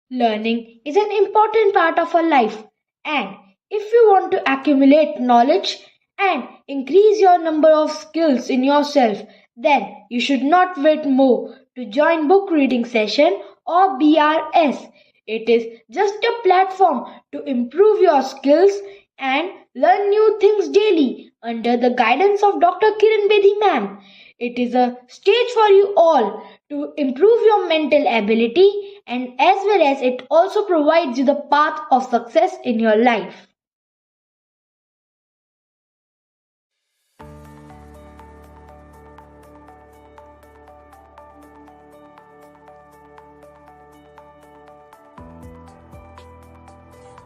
Learning is an important part of our life, and if you want to accumulate knowledge and increase your number of skills in yourself, then you should not wait more to join book reading session or BRS. It is just a platform to improve your skills and learn new things daily under the guidance of Dr. Kiran Bedi ma'am. It is a stage for you all to improve your mental ability, and as well as it also provides you the path of success in your life.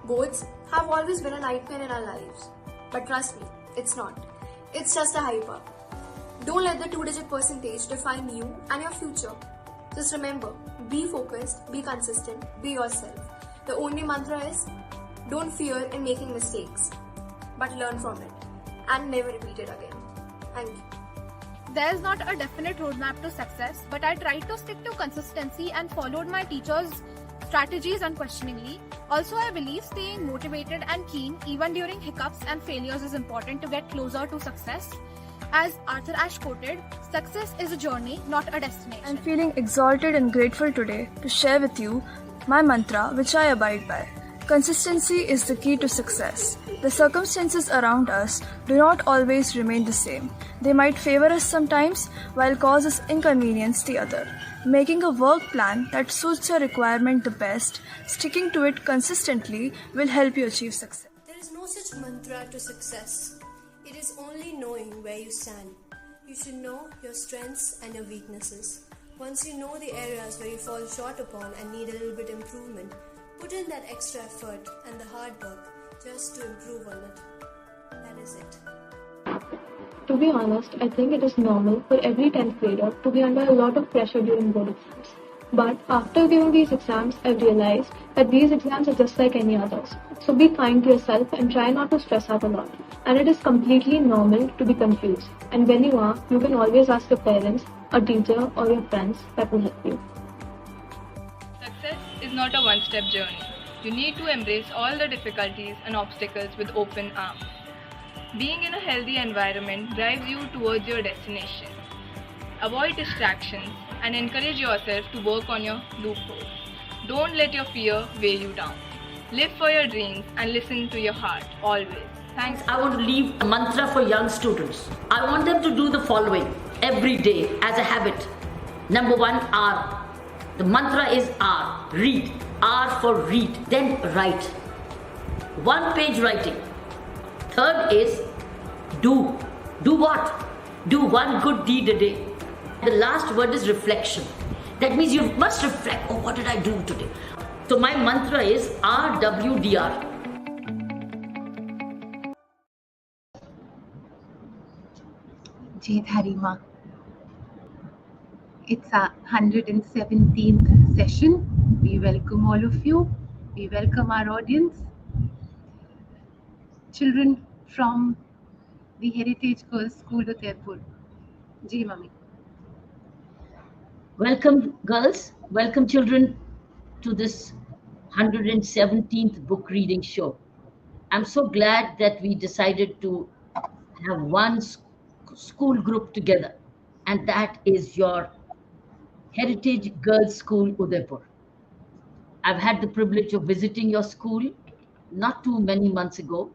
Boards have always been a nightmare in our lives. But trust me, it's not. It's just a hype up. Don't let the two-digit percentage define you and your future. Just remember, be focused, be consistent, be yourself. The only mantra is, don't fear in making mistakes, but learn from it and never repeat it again. Thank you. There's not a definite roadmap to success, but I tried to stick to consistency and followed my teachers' strategies unquestioningly. Also, I believe staying motivated and keen even during hiccups and failures is important to get closer to success. As Arthur Ashe quoted, success is a journey, not a destination. I'm feeling exalted and grateful today to share with you my mantra, which I abide by. Consistency is the key to success. The circumstances around us do not always remain the same. They might favor us sometimes while cause us inconvenience the other. Making a work plan that suits your requirement the best, sticking to it consistently will help you achieve success. There is no such mantra to success. It is only knowing where you stand. You should know your strengths and your weaknesses. Once you know the areas where you fall short upon and need a little bit improvement, put in that extra effort and the hard work just to improve on it. That is it. To be honest, I think it is normal for every 10th grader to be under a lot of pressure during board exams. But after giving these exams, I've realized that these exams are just like any others. So be kind to yourself and try not to stress out a lot. And it is completely normal to be confused. And when you are, you can always ask your parents, a teacher, or your friends that will help you. Success is not a one-step journey. You need to embrace all the difficulties and obstacles with open arms. Being in a healthy environment drives you towards your destination. Avoid distractions and encourage yourself to work on your loopholes. Don't let your fear weigh you down. Live for your dreams and listen to your heart always. Thanks. I want to leave a mantra for young students. I want them to do the following every day as a habit. Number one, R. The mantra is R. Read. R for read. Then write. One page writing. Third is do. Do what? Do one good deed a day. The last word is reflection. That means you must reflect. Oh, what did I do today? So my mantra is RWDR. Jai Dharima. It's our 117th session. We welcome all of you. We welcome our audience. Children from the Heritage Girls School, Udaipur. Ji, Mummy. Welcome, girls. Welcome, children, to this 117th book reading show. I'm so glad that we decided to have one school group together, and that is your Heritage Girls School, Udaipur. I've had the privilege of visiting your school not too many months ago,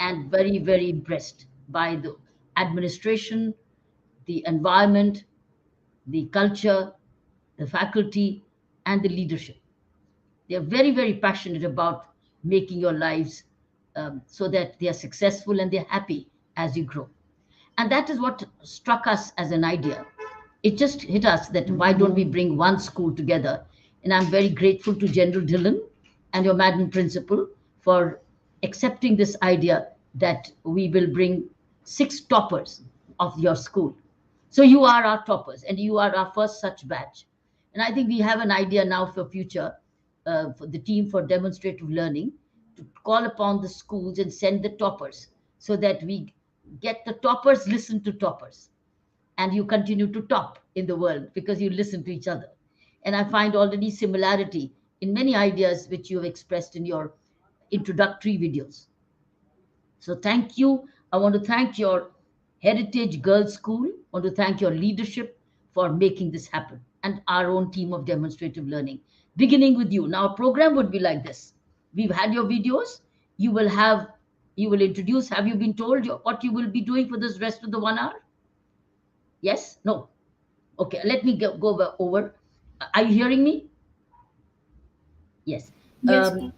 and very, very impressed by the administration, the environment, the culture, the faculty, and the leadership. They are very, very passionate about making your lives so that they are successful and they're happy as you grow. And that is what struck us as an idea. It just hit us that why don't we bring one school together? And I'm very grateful to General Dillon and your Madam Principal for accepting this idea that we will bring six toppers of your school. So you are our toppers, and you are our first such batch. And I think we have an idea now for future, for the team for demonstrative learning, to call upon the schools and send the toppers, so that we get the toppers listen to toppers, and you continue to top in the world because you listen to each other. And I find already similarity in many ideas which you have expressed in your introductory videos. So thank you. I want to thank your Heritage Girls School. I want to thank your leadership for making this happen, and our own team of demonstrative learning. Beginning with you. Now, our program would be like this. We've had your videos. You will introduce. Have you been told what you will be doing for this rest of the 1 hour? Yes? No? Okay, let me go over. Are you hearing me? Yes. Yes, Um, ma'am.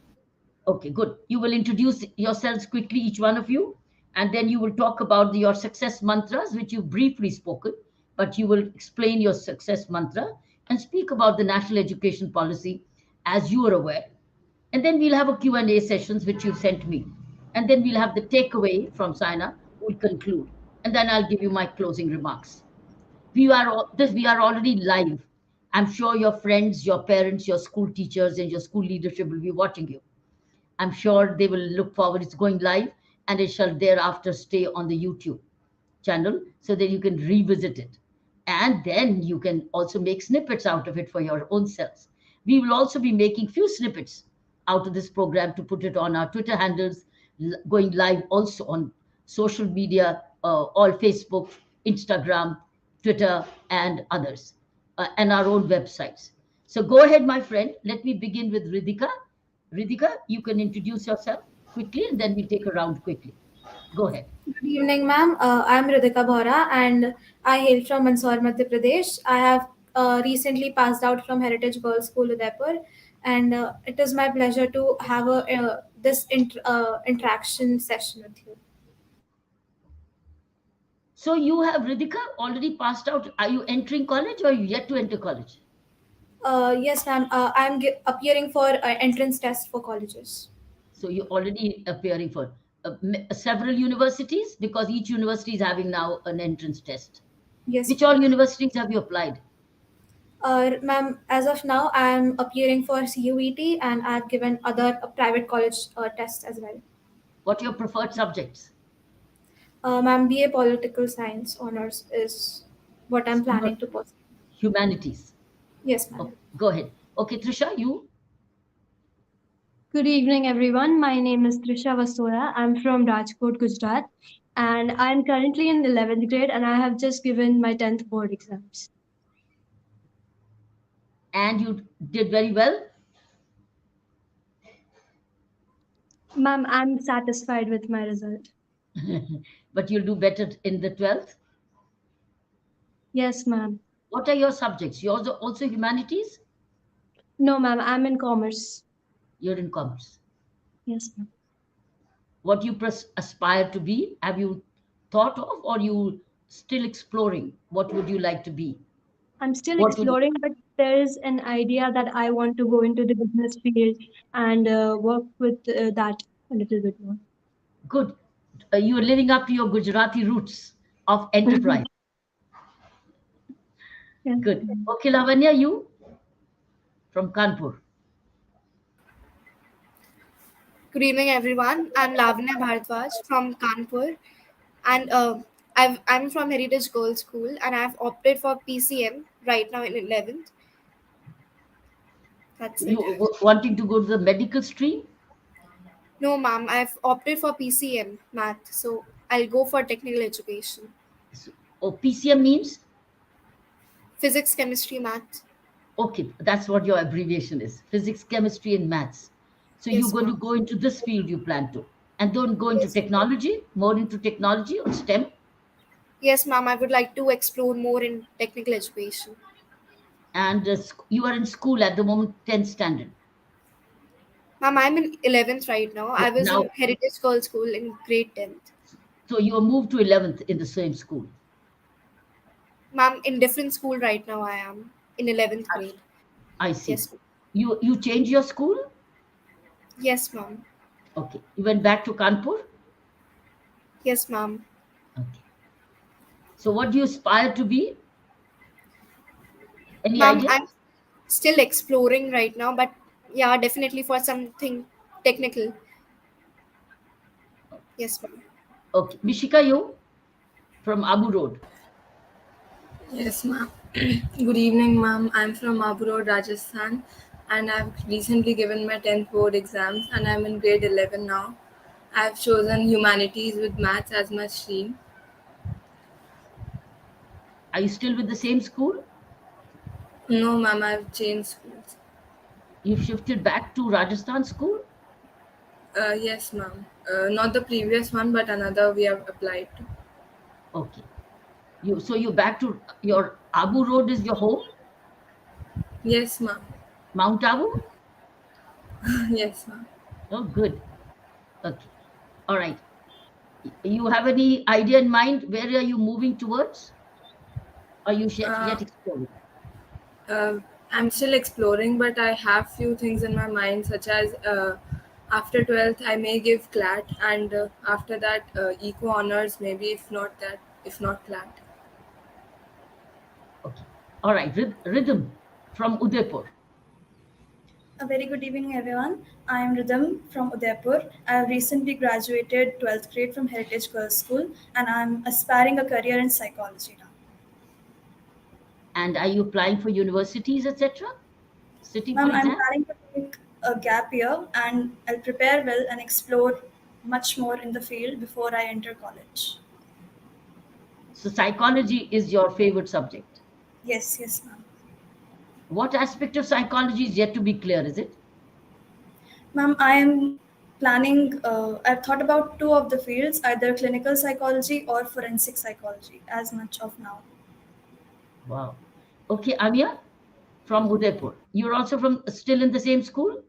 Okay, good. You will introduce yourselves quickly, each one of you, and then you will talk about your success mantras, which you've briefly spoken, but you will explain your success mantra and speak about the national education policy as you are aware. And then we'll have a Q&A sessions, which you've sent me. And then we'll have the takeaway from Saina, who will conclude. And then I'll give you my closing remarks. We are already live. I'm sure your friends, your parents, your school teachers, and your school leadership will be watching you. I'm sure they will look forward. It's going live, and it shall thereafter stay on the YouTube channel so that you can revisit it. And then you can also make snippets out of it for your own selves. We will also be making few snippets out of this program to put it on our Twitter handles, going live also on social media, all Facebook, Instagram, Twitter, and others, and our own websites. So go ahead, my friend. Let me begin with Ridhika. Ridhika, you can introduce yourself quickly, and then we take a round quickly. Go ahead. Good evening, ma'am. I'm Ridhika Bora and I hail from Mandsaur, Madhya Pradesh. I have recently passed out from Heritage Girls School, Udaipur, and it is my pleasure to have this interaction session with you. So you have, Ridhika, already passed out. Are you entering college, or are you yet to enter college? Yes, ma'am. I'm appearing for entrance test for colleges. So you're already appearing for several universities, because each university is having now an entrance test. Yes, Which ma'am. all universities have you applied? Ma'am, as of now, I'm appearing for CUET and I've given other private college tests as well. What are your preferred subjects? Ma'am, BA Political Science honors is what I'm You're planning to pursue. humanities. Yes, ma'am. Okay, go ahead. Okay, Trisha, you. Good evening, everyone. My name is Trisha Vasoya. I'm from Rajkot, Gujarat, and I'm currently in 11th grade, and I have just given my 10th board exams. And you did very well. Ma'am, I'm satisfied with my result. But you'll do better in the 12th. Yes, ma'am. What are your subjects? Yours are also humanities? No, ma'am, I'm in commerce. You're in commerce. Yes, ma'am. What you aspire to be? Have you thought of, or you still exploring? What would you like to be? I'm still What would exploring, but there is an idea that I want to go into the business field and work with that a little bit more. good? You are living up to your Gujarati roots of enterprise. Yes, Good. ma'am. Okay, Lavanya, you from Kanpur. Good evening, everyone. I'm Lavanya Bharadwaj from Kanpur, and I'm from Heritage Girls School, and I've opted for PCM right now in 11th. That's You it. wanting to go to the medical stream? No, ma'am, I've opted for PCM math, so I'll go for technical education, Or PCM means? physics, chemistry, math. Okay, that's what your abbreviation is: physics, chemistry, and maths. So you're Yes, going to ma'am. go into this field you plan to, and don't go into Yes, technology, more into technology or STEM. yes, ma'am. I would like to explore more in technical education. And you are in school at the moment, 10th standard. Ma'am, I'm in 11th right now. I was Now, in Heritage Girls School in grade 10th. So you are moved to 11th in the same school. Ma'am, in different school right now I am in 11th I, grade. I see. Yes. You changed your school? Yes, ma'am. Okay. You went back to Kanpur? Yes, ma'am. Okay. So what do you aspire to be? Any Ma'am, idea? I'm still exploring right now, but yeah, definitely for something technical. Yes, ma'am. Okay. Mishika, you from Abu Road. Yes, ma'am. Good evening, ma'am. I'm from Abu Road, Rajasthan, and I've recently given my 10th board exams, and I'm in grade 11 now. I've chosen humanities with maths as my stream. Are you still with the same school? No, ma'am, I've changed schools. You've shifted back to Rajasthan school? Yes, ma'am. Not the previous one, but another we have applied to. Okay. You back to your Abu Road is your home? Yes, ma'am. Mount Abu? Yes, ma'am. Oh, good. Okay. All right. You have any idea in mind? Where are you moving towards? Are you Uh, yet exploring? uh, I'm still exploring, but I have few things in my mind, such as after 12th, I may give CLAT, and after that, eco honors, maybe if not CLAT. Okay. All right. Rhythm from Udaipur. A very good evening, everyone. I am Rhythm from Udaipur. I have recently graduated 12th grade from Heritage Girls School and I am aspiring a career in psychology now. And are you applying for universities, etc.? Sitting for Ma'am, I'm exam? planning to take a gap year and I'll prepare well and explore much more in the field before I enter college. So psychology is your favorite subject. Yes, yes, ma'am. What aspect of psychology is yet to be clear, is it? Ma'am, I am I've thought about two of the fields, either clinical psychology or forensic psychology, as much of now. Wow. Okay, Amia from Udaipur. You're also from still in the same school?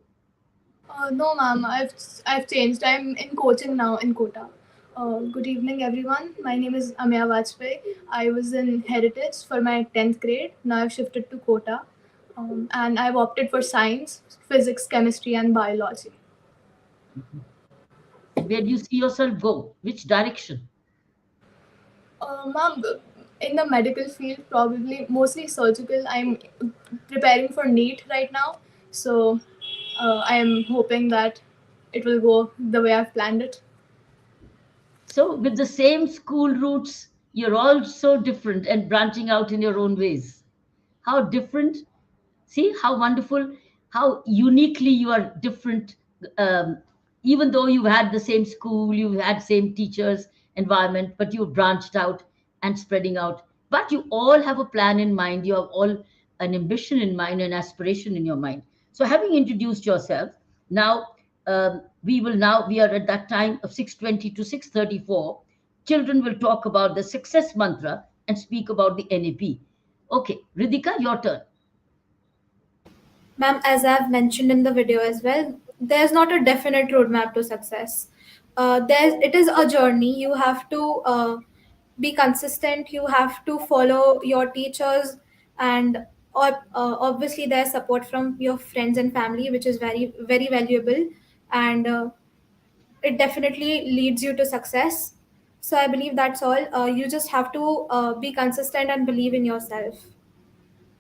No, ma'am. I've changed. I'm in coaching now in Kota. Good evening, everyone. My name is Amya Vajpayee. I was in Heritage for my 10th grade. Now I've shifted to Kota, and I've opted for science, physics, chemistry, and biology. And where do you see yourself go? Which direction? Ma'am, in the medical field, probably mostly surgical. I'm preparing for NEET right now, so I am hoping that it will go the way I've planned it. So, with the same school roots, you're all so different and branching out in your own ways. How different. See how wonderful, how uniquely you are different. Um, Even though you've had the same school, you've had same teachers, environment, but you've branched out and spreading out. But you all have a plan in mind. You have all an ambition in mind, an aspiration in your mind. So, having introduced yourself, now we are at that time of 6:20 to 6:34. Children will talk about the success mantra and speak about the NAP. Okay, Ridhika, your turn. Ma'am, as I've mentioned in the video as well, there's not a definite roadmap to success. It is a journey. You have to be consistent. You have to follow your teachers, and obviously there's support from your friends and family, which is very very valuable, and it definitely leads you to success. So I believe that's all. You just have to be consistent and believe in yourself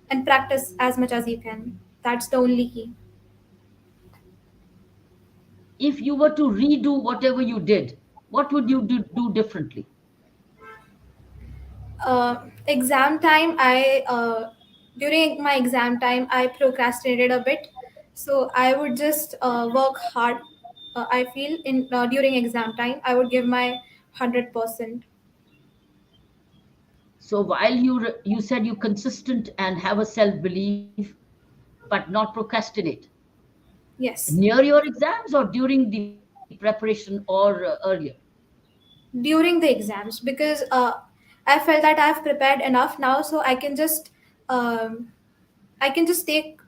and practice as much as you can. That's the only key. If you were to redo whatever you did, what would you do differently? Exam time, I during my exam time I procrastinated a bit, so I would just work hard. I feel in during exam time I would give my 100%. So while you said you consistent and have a self belief, but not procrastinate Yes, near your exams or during the preparation or earlier. during the exams, because I felt that I've prepared enough now, so um, I can just take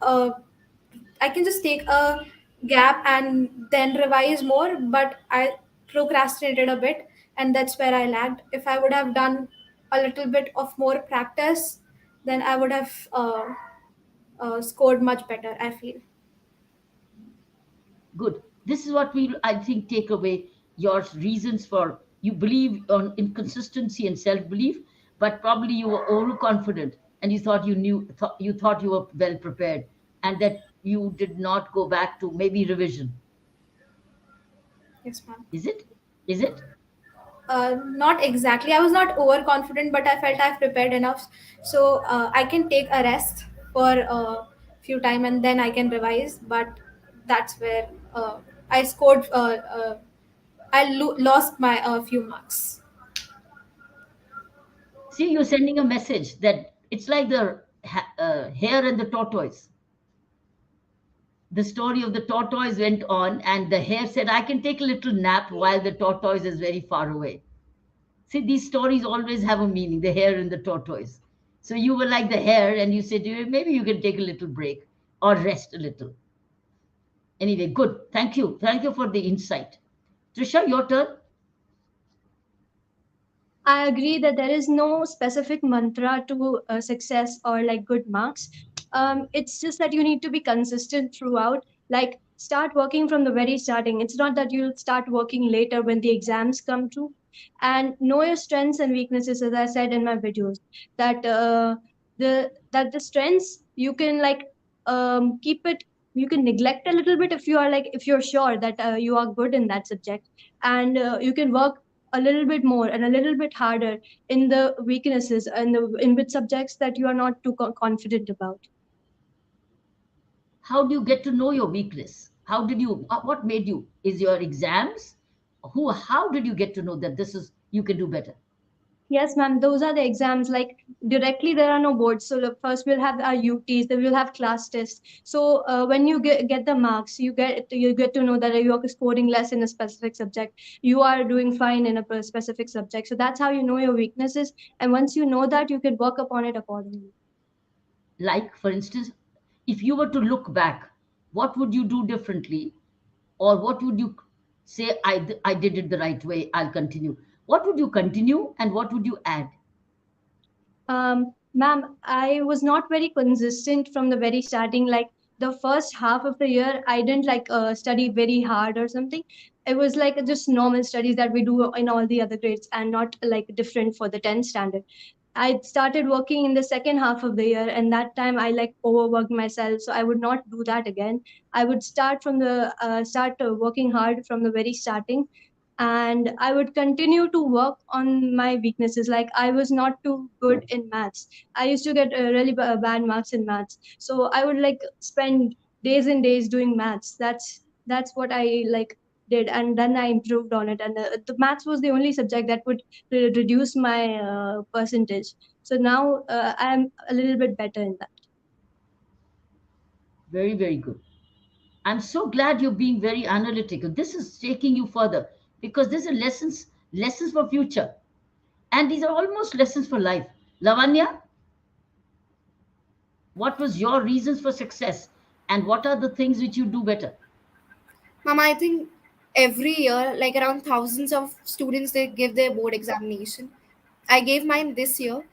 I can just take a gap and then revise more, but I procrastinated a bit. and that's where I lagged. If I would have done a little bit of more practice, then I would have scored much better, I feel. Good. This is what we, I think, take away your reasons for you believe on inconsistency and self-belief, but probably you were overconfident and you thought you thought you were well prepared, and that you did not go back to maybe revision. Yes, ma'am. Is it? Is it? Not exactly. I was not overconfident, but I felt I've prepared enough, so I can take a rest for a few time and then I can revise. But that's where I scored. Lost my few marks. See, you're sending a message that it's like the hare and the tortoise. The story of the tortoise went on, and the hare said, I can take a little nap while the tortoise is very far away. See, these stories always have a meaning, the hare and the tortoise. So you were like the hare, and you said, maybe you can take a little break or rest a little. Anyway, good. Thank you. Thank you for the insight. Trisha, your turn. I agree that there is no specific mantra to success or like good marks. It's just that you need to be consistent throughout. Like start working from the very starting. It's not that you'll start working later when the exams come through. And know your strengths and weaknesses, as I said in my videos. That the strengths you can like keep it. You can neglect a little bit if you are like if you're sure that you are good in that subject, and you can work a little bit more and a little bit harder in the weaknesses and the in which subjects that you are not too confident about. How do you get to know your weakness? How did you, what made you? Is your exams? How did you get to know that this is, you can do better? Yes, ma'am, those are the exams. Like directly there are no boards, so the first we'll have our UTs, then we'll have class tests. So when you get the marks, you get to know that you are scoring less in a specific subject, you are doing fine in a specific subject. So that's how you know your weaknesses, and once you know that, you can work upon it accordingly. Like, for instance, if you were to look back, what would you do differently? Or what would you say, I did it the right way, I'll continue? What would you continue and what would you add? Ma'am, I was not very consistent from the very starting. Like the first half of the year, I didn't like study very hard or something. It was like just normal studies that we do in all the other grades, and not like different for the 10th standard. I started working in the second half of the year, and that time I like overworked myself. So I would not do that again. I would start working hard from the very starting, and I would continue to work on my weaknesses. Like I was not too good in maths. I used to get really bad marks in maths, so I would like spend days and days doing maths. That's what I like did, and then I improved on it. And the maths was the only subject that would reduce my percentage. So now I'm a little bit better in that. Very, very good. I'm so glad you're being very analytical. This is taking you further because these are lessons for future. And these are almost lessons for life. Lavanya, what was your reasons for success? And what are the things which you do better? Mama, I think every year, like around thousands of students, they give their board examination. I gave mine this year.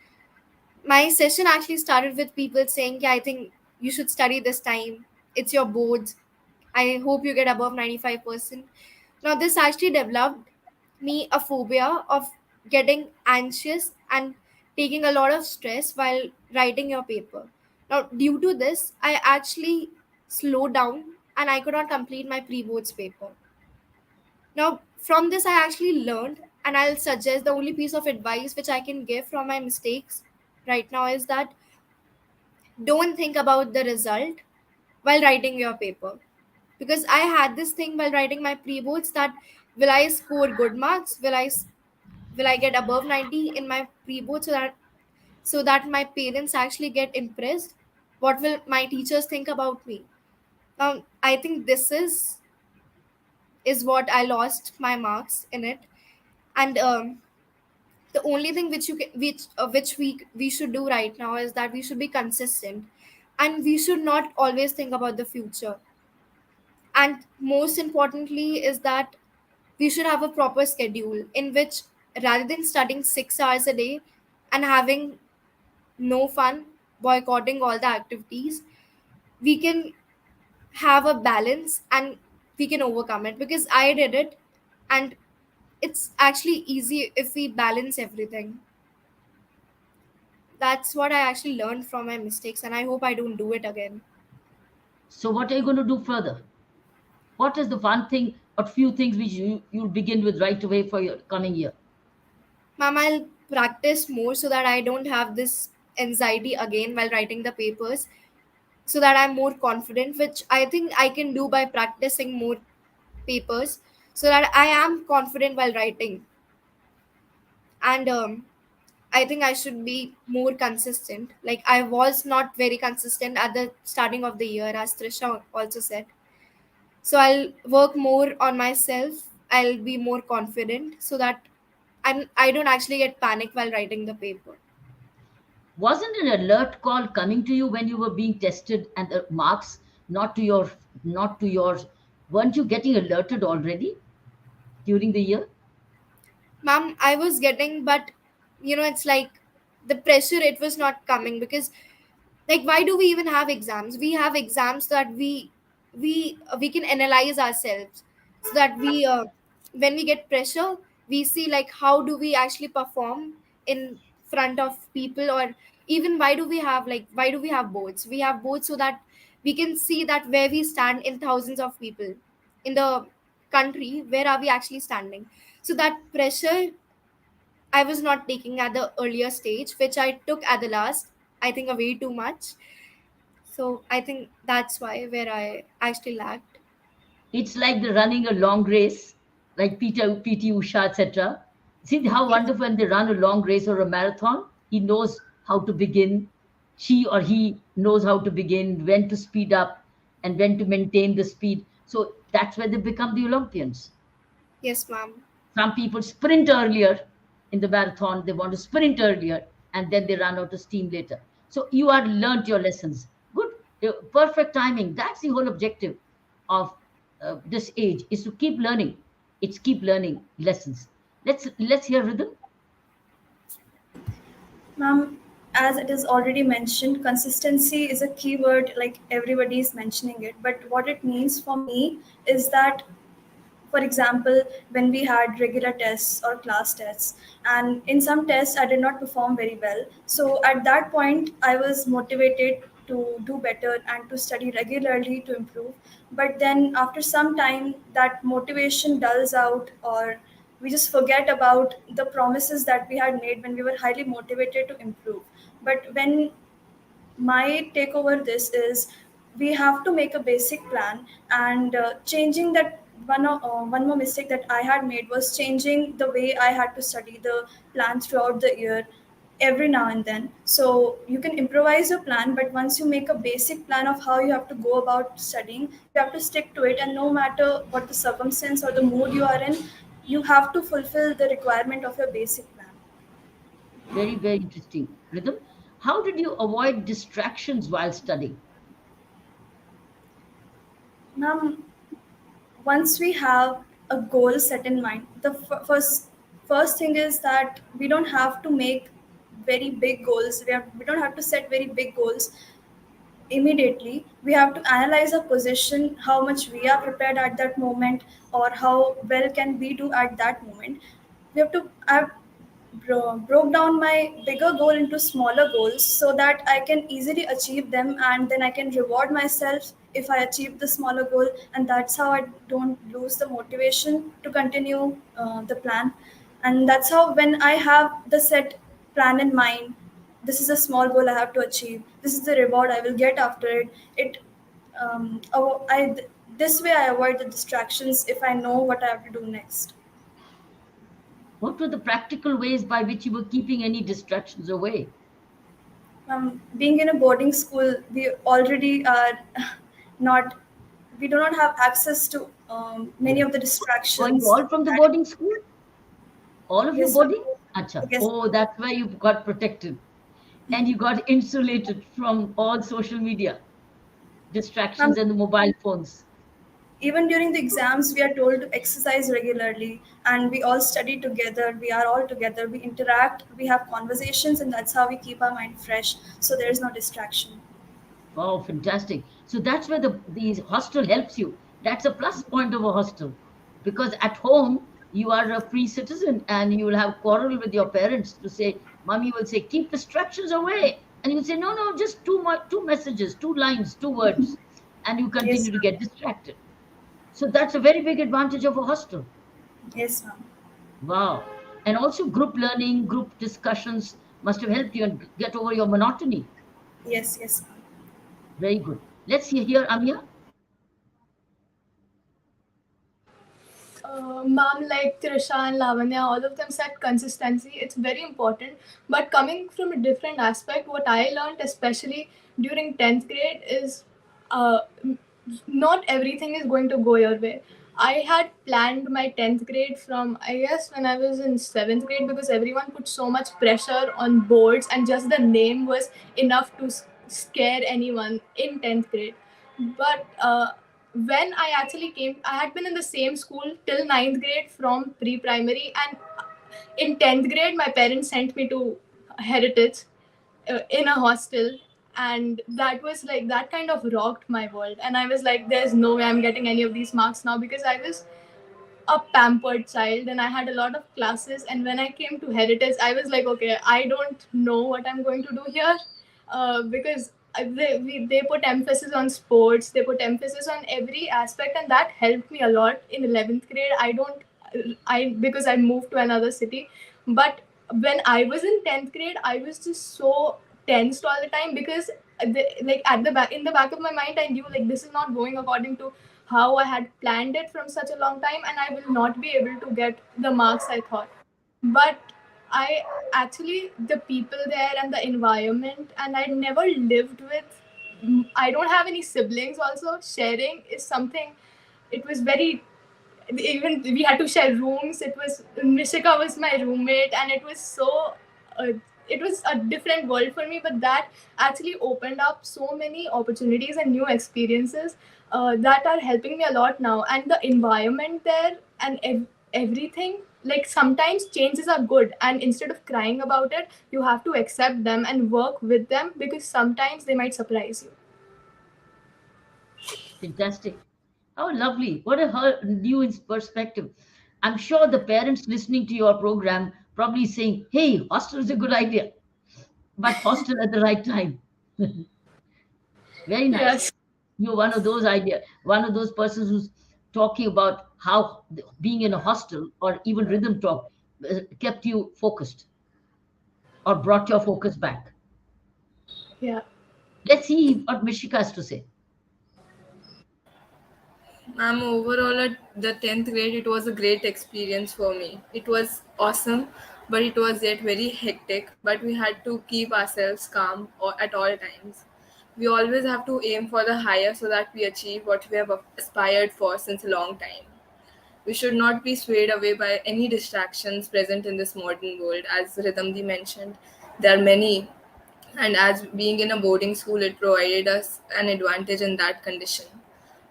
My session actually started with people saying, yeah, I think you should study this time. It's your boards. I hope you get above 95%. Now, this actually developed me a phobia of getting anxious and taking a lot of stress while writing your paper. Now, due to this, I actually slowed down and I could not complete my pre boards paper. Now, from this, I actually learned, and I'll suggest the only piece of advice which I can give from my mistakes right now is that don't think about the result while writing your paper. Because I had this thing while writing my pre boards that will I score good marks? Will I get above 90 in my pre board so that my parents actually get impressed? What will my teachers think about me? I think this is what I lost my marks in it. And the only thing which you can, which we should do right now is that we should be consistent, and we should not always think about the future. And most importantly is that We should have a proper schedule in which, rather than studying 6 hours a day and having no fun, boycotting all the activities, we can have a balance and we can overcome it, because I did it, and it's actually easy if we balance everything. That's what I actually learned from my mistakes, and I hope I don't do it again. So, what are you going to do further? What is the one thing or few things which you'll begin with right away for your coming year? Ma'am, I'll practice more so that I don't have this anxiety again while writing the papers, so that I'm more confident, which I think I can do by practicing more papers, so that I am confident while writing. And I think I should be more consistent. Like, I was not very consistent at the starting of the year, as Trisha also said. So I'll work more on myself. I'll be more confident so that I don't actually get panic while writing the paper. Wasn't an alert call coming to you when you were being tested and the marks not to yours? Weren't you getting alerted already during the year? Ma'am, I was getting, but it's like the pressure, it was not coming, because, like, why do we even have exams? We have exams so that we can analyze ourselves, so that when we get pressure, we see like how do we actually perform in front of people. Or even, why do we have boards? We have boards so that we can see that where we stand in thousands of people in the country, where are we actually standing. So that pressure I was not taking at the earlier stage, which I took at the last, I think, a way too much. So I think that's why where I actually lacked. It's like the running a long race, like PT Usha, etc. See how Yes, wonderful when they run a long race or a marathon. He knows how to begin. She or he knows how to begin, when to speed up, and when to maintain the speed. So that's where they become the Olympians. yes, ma'am. Some people sprint earlier in the marathon, they want to sprint earlier and then they run out of steam later. So you are learnt your lessons. Good, perfect timing. That's the whole objective of this age is to keep learning. It's keep learning lessons. Let's hear Rhythm. Ma'am, as it is already mentioned, consistency is a key word, like everybody is mentioning it. But what it means for me is that, for example, when we had regular tests or class tests, and in some tests I did not perform very well. So at that point, I was motivated to do better and to study regularly to improve. But then after some time, that motivation dulls out, or we just forget about the promises that we had made when we were highly motivated to improve. But when my take over this is, we have to make a basic plan, and changing that one more mistake that I had made was changing the way I had to study the plan throughout the year every now and then. So you can improvise your plan, but once you make a basic plan of how you have to go about studying, you have to stick to it, and no matter what the circumstance or the mood you are in, you have to fulfill the requirement of your basic plan. Very, very interesting. Rhythm. How did you avoid distractions while studying? Now, once we have a goal set in mind, the first thing is that we don't have to make very big goals. We don't have to set very big goals immediately. We have to analyze our position, how much we are prepared at that moment, or how well can we do at that moment. We have to I've broke down my bigger goal into smaller goals so that I can easily achieve them, and then I can reward myself if I achieve the smaller goal, and that's how I don't lose the motivation to continue the plan. And that's how, when I have the set plan in mind, this is a small goal I have to achieve, this is the reward I will get after it. It I this way I avoid the distractions if I know what I have to do next. What were the practical ways by which you were keeping any distractions away? Being in a boarding school, we already are not, we do not have access to many of the Were you distractions all from the that, boarding school? All of you yes, ma'am. boarding? Acha. Yes. Oh, that's why you got protected and you got insulated from all social media distractions Ma'am, and the mobile phones. Even during the exams, we are told to exercise regularly, and we all study together. We are all together. We interact. We have conversations, and that's how we keep our mind fresh. So there is no distraction. Oh, fantastic. So that's where the hostel helps you. That's a plus point of a hostel. Because at home, you are a free citizen and you will have quarrel with your parents to say, mommy will say, keep distractions away. And you say, no, no, just two messages, two lines, two words. And you Yes, continue to ma'am. get distracted. So that's a very big advantage of a hostel. Yes, ma'am. Wow. And also group learning, group discussions must have helped you and get over your monotony. Yes, yes, ma'am. Very good. Let's hear Amia. Ma'am, like Trisha and Lavanya, all of them said consistency. It's very important. But coming from a different aspect, what I learned, especially during 10th grade, is not everything is going to go your way. I had planned my 10th grade from, I guess, when I was in 7th grade because everyone put so much pressure on boards, and just the name was enough to scare anyone in 10th grade. But when I actually came, I had been in the same school till ninth grade from pre primary, and in 10th grade, my parents sent me to Heritage in a hostel. And that was like, that kind of rocked my world. And I was like, there's no way I'm getting any of these marks now, because I was a pampered child and I had a lot of classes. And when I came to Heritage, I was like, okay, I don't know what I'm going to do here, because they put emphasis on sports, they put emphasis on every aspect, and that helped me a lot in 11th grade. I because I moved to another city. But when I was in 10th grade, I was just so tensed all the time, because like at the back, in the back of my mind, I knew like this is not going according to how I had planned it from such a long time, and I will not be able to get the marks I thought. But I actually, the people there and the environment, and I never lived with, I don't have any siblings also. Sharing is something, it was very, even we had to share rooms. It was, Nishika was my roommate, and it was so uh, it was a different world for me. But that actually opened up so many opportunities and new experiences that are helping me a lot now. And the environment there and everything, like sometimes changes are good, and instead of crying about it, you have to accept them and work with them, because sometimes they might surprise you. Fantastic. Oh, lovely. What a new perspective. I'm sure the parents listening to your program probably saying, hey, hostel is a good idea, but hostel at the right time. Very nice. Yes. You're one of those persons who's talking about how being in a hostel or even rhythm talk kept you focused or brought your focus back. Yeah. Let's see what Mishika has to say. Overall, at the 10th grade, it was a great experience for me. It was awesome, but it was yet very hectic. But we had to keep ourselves calm at all times. We always have to aim for the higher so that we achieve what we have aspired for since a long time. We should not be swayed away by any distractions present in this modern world. As Ridhamdi mentioned, there are many, and as being in a boarding school, it provided us an advantage in that condition.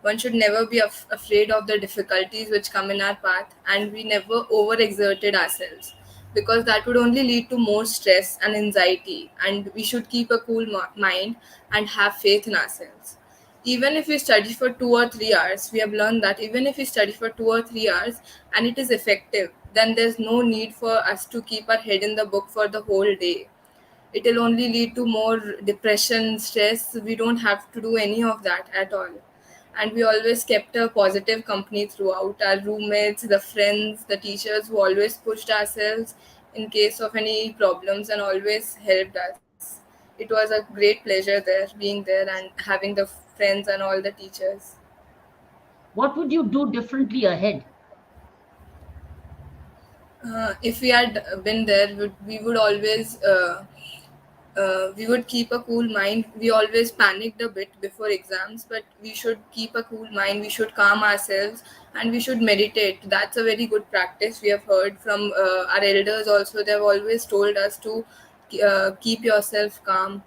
One should never be afraid of the difficulties which come in our path, and we never overexerted ourselves because that would only lead to more stress and anxiety. And we should keep a cool mind and have faith in ourselves. Even if we study for 2 or 3 hours, we have learned that even if we study for 2 or 3 hours and it is effective, then there's no need for us to keep our head in the book for the whole day. It will only lead to more depression, stress. We don't have to do any of that at all. And we always kept a positive company throughout, our roommates, the friends, the teachers who always pushed ourselves in case of any problems and always helped us. It was a great pleasure there, being there and having the friends and all the teachers. What would you do differently ahead? If we had been there, we would always we would keep a cool mind. We always panicked a bit before exams, but we should keep a cool mind. We should calm ourselves and we should meditate. That's a very good practice. We have heard from our elders also. They've always told us to keep yourself calm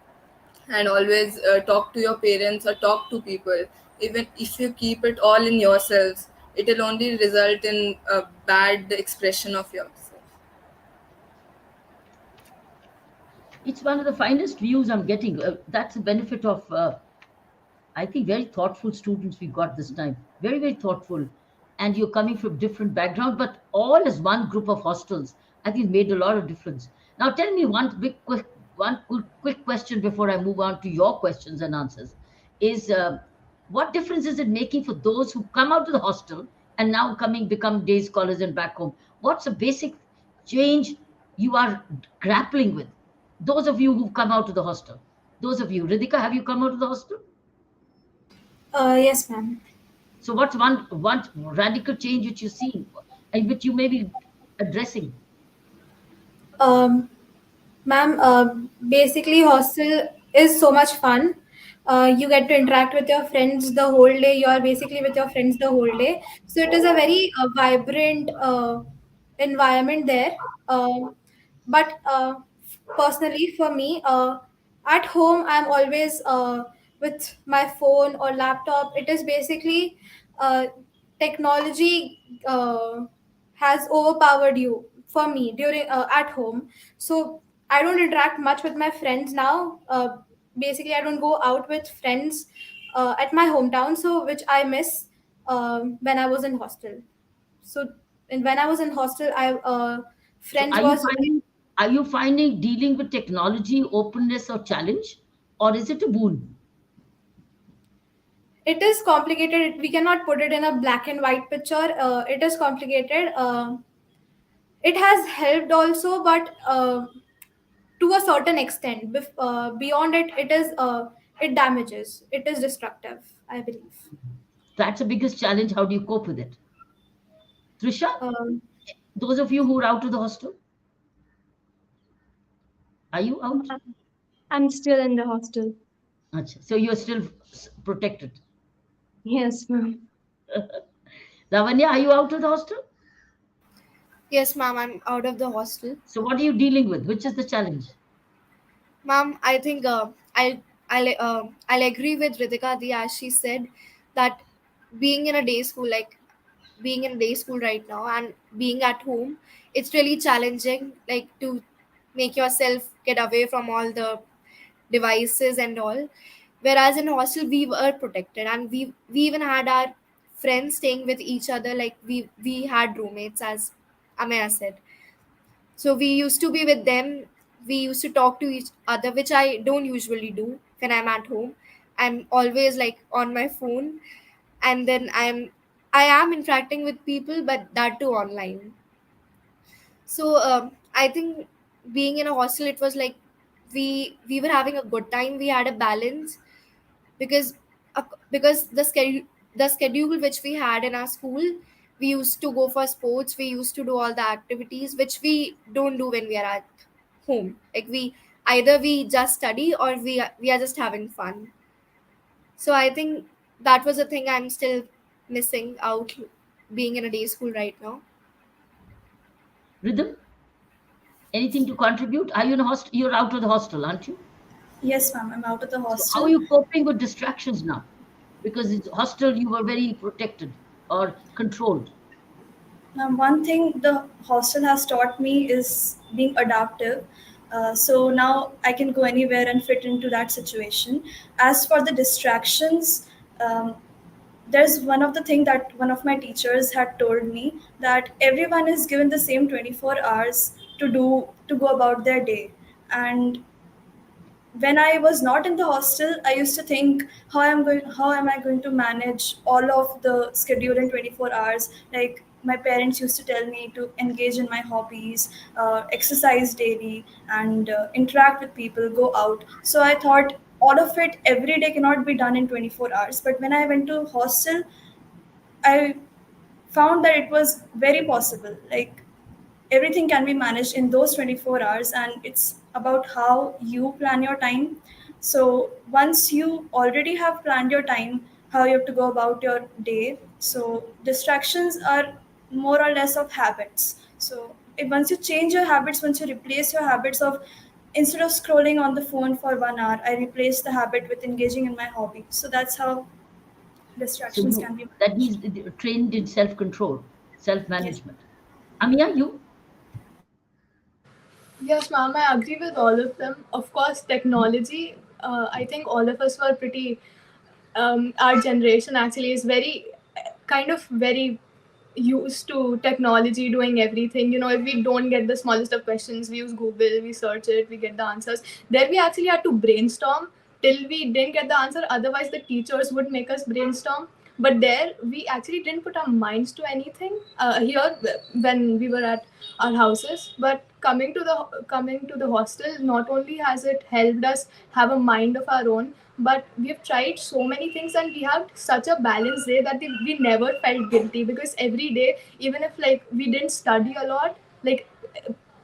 and always talk to your parents or talk to people. even if you keep it all in yourselves, it will only result in a bad expression of yourself. It's one of the finest views I'm getting. That's the benefit of, I think, very thoughtful students we got this time. Very, very thoughtful. And you're coming from different backgrounds, but all as one group of hostels. I think made a lot of difference. Now, tell me one quick question before I move on to your questions and answers. Is what difference is it making for those who come out of the hostel and now become day scholars and back home? What's the basic change you are grappling with? Those of you who've come out of the hostel. Those of you, Ridhika, have you come out of the hostel? Yes, ma'am. So what's one radical change which you're seeing and which you may be addressing? Um, Ma'am, basically, hostel is so much fun. You get to interact with your friends the whole day. You are basically with your friends the whole day. So it is a very vibrant environment there. But personally, for me, at home, I'm always with my phone or laptop. It is basically technology has overpowered you for me during at home. So I don't interact much with my friends now. Basically, I don't go out with friends at my hometown, so which I miss when I was in hostel. So, and when I was in hostel, I So friends was are you finding dealing with technology openness or challenge, or is it a boon? it is complicated. We cannot put it in a black and white picture. It is complicated. It has helped also, but to a certain extent. Beyond it, it damages. It is destructive, I believe. That's the biggest challenge. How do you cope with it? Trisha, Um, those of you who are out of the hostel, are you out? I'm still in the hostel. Acha. So you're still protected. Yes, ma'am. Lavanya, are you out of the hostel? Yes, ma'am, I'm out of the hostel. So what are you dealing with? Which is the challenge? Ma'am, I think I'll agree with Ritika Di as she said that being in a day school, like being in a day school right now and being at home, it's really challenging, like to make yourself get away from all the devices and all. Whereas in hostel we were protected and we even had our friends staying with each other, like we had roommates, as Amaya said. So we used to be with them. We used to talk to each other, which I don't usually do when I'm at home. I'm always like on my phone, and then I am interacting with people, but that too online. So I think being in a hostel, it was like we were having a good time. We had a balance because because the schedule which we had in our school, we used to go for sports, we used to do all the activities which we don't do when we are at home. Like we just study or we are just having fun. So I think that was a thing I'm still missing out being in a day school right now. Rhythm? Anything to contribute? Are you in a hostel? You're out of the hostel, aren't you? Yes, ma'am, I'm out of the So how are hostel. you coping with distractions now? Because it's hostel, you were very protected or controlled. Now, one thing the hostel has taught me is being adaptive. So now I can go anywhere and fit into that situation. As for the distractions, um, there's one of the thing that one of my teachers had told me, that everyone is given the same 24 hours to go about their day. And when I was not in the hostel, I used to think how am I going to manage all of the schedule in 24 hours. Like my parents used to tell me to engage in my hobbies, exercise daily, and interact with people, go out. So I thought all of it every day cannot be done in 24 hours. But when I went to hostel, I found that it was very possible. Like everything can be managed in those 24 hours, and it's about how you plan your time. So once you already have planned your time, how you have to go about your day, so distractions are more or less of habits. So once you change your habits, once you replace your habits of, instead of scrolling on the phone for 1 hour, I replace the habit with engaging in my hobby. So that's how So Distractions you can be that managed. means trained in self-control, Yes. self-management. Amia, you? Yes, ma'am, I agree with all of them. Of course, technology, I think all of us were pretty, our generation actually is very, kind of very used to technology doing everything. You know, if we don't get the smallest of questions, we use Google, we search it, we get the answers. There we actually had to brainstorm till we didn't get the answer. Otherwise, the teachers would make us brainstorm. But there, we actually didn't put our minds to anything. Here, when we were at our houses, but coming to the hostel, not only has it helped us have a mind of our own, but we've tried so many things and we have such a balanced day that we never felt guilty, because every day, even if like we didn't study a lot, like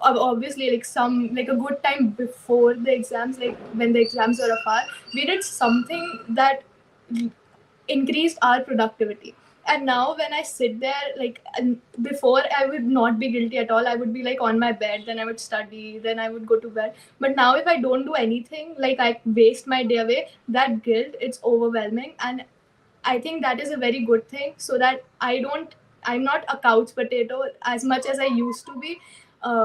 obviously like some like a good time before the exams, like when the exams are afar, we did something that increased our productivity. And now when I sit there, like, and before I would not be guilty at all, I would be like on my bed, then I would study, then I would go to bed. But now if I don't do anything, like I waste my day away, that guilt, it's overwhelming. And I think that is a very good thing, so that I'm not a couch potato as much as I used to be,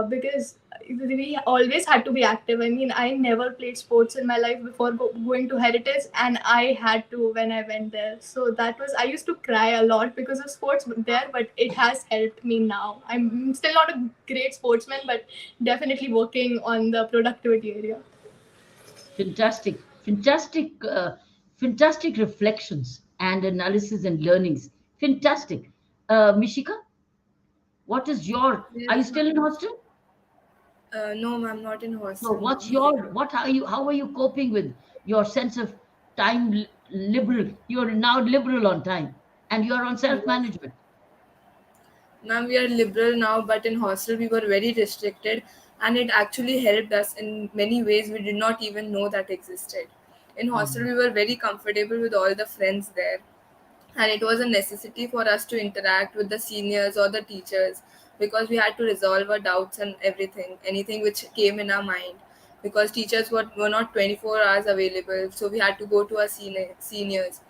because we always had to be active. I mean, I never played sports in my life before going to Heritage, and I had to when I went there. So I used to cry a lot because of sports there, but it has helped me now. I'm still not a great sportsman, but definitely working on the productivity area. Fantastic, fantastic, fantastic reflections and analysis and learnings. Fantastic. Mishika, what is your? Are Yes, you still in ma'am. hostel? No, ma'am, not in So, hostel what's now. your? What are you? How are you coping with your sense of time liberal? You're now liberal on time, and you're on self Yes. management. Ma'am, we are liberal now, but in hostel we were very restricted, and it actually helped us in many ways we did not even know that existed. In hostel, we were very comfortable with all the friends there, and it was a necessity for us to interact with the seniors or the teachers because we had to resolve our doubts and everything, anything which came in our mind. Because teachers were not 24 hours available, so we had to go to our seniors.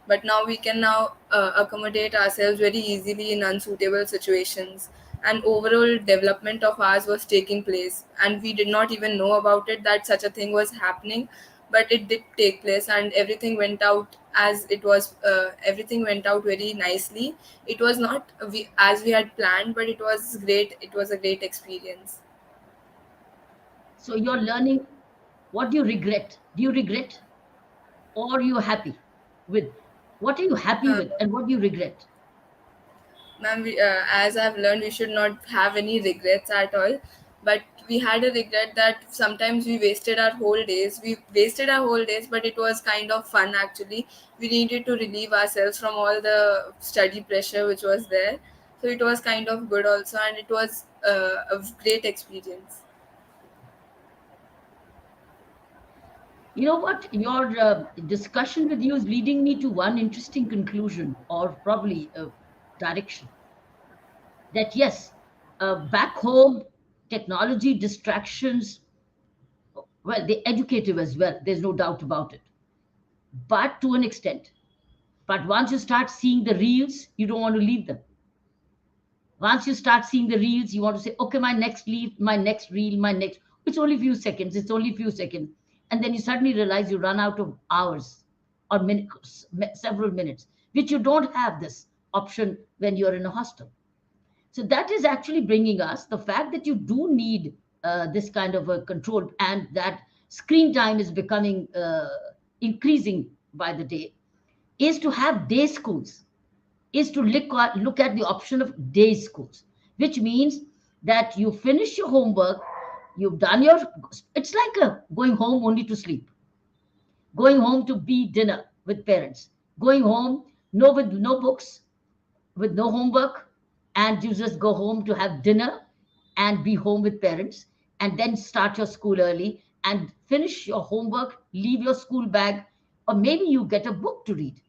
But now we can now accommodate ourselves very easily in unsuitable situations, and overall development of ours was taking place, and we did not even know about it that such a thing was happening, but it did take place, and everything went out as it was. Everything went out very nicely. It was not as we had planned, but it was great. It was a great experience. So you're learning. What do you regret? Do you regret, or you're happy with? What are you happy uh, with, and what do you regret? Ma'am, as I've learned, we should not have any regrets at all. But we had a regret that sometimes we wasted our whole days. We wasted our whole days, but it was kind of fun actually. We needed to relieve ourselves from all the study pressure which was there. So it was kind of good also, and it was a great experience. You know what? Your discussion with you is leading me to one interesting conclusion, or probably a direction. That yes, back home, technology distractions, well, they're educative as well. There's no doubt about it, but to an extent. But once you start seeing the reels, you don't want to leave them. Once you start seeing the reels, you want to say, okay, my next leaf, my next reel, my next. It's only a few seconds. It's only a few seconds, and then you suddenly realize you run out of hours or minutes, several minutes, which you don't have this option when you're in a hostel. So that is actually bringing us the fact that you do need this kind of a control, and that screen time is becoming increasing by the day, is to have day schools, is to look at the option of day schools, which means that you finish your homework, you've done your, it's like going home only to sleep, going home to be dinner with parents, going home no with no books, with no homework, and you just go home to have dinner and be home with parents, and then start your school early and finish your homework, leave your school bag, or maybe you get a book to read,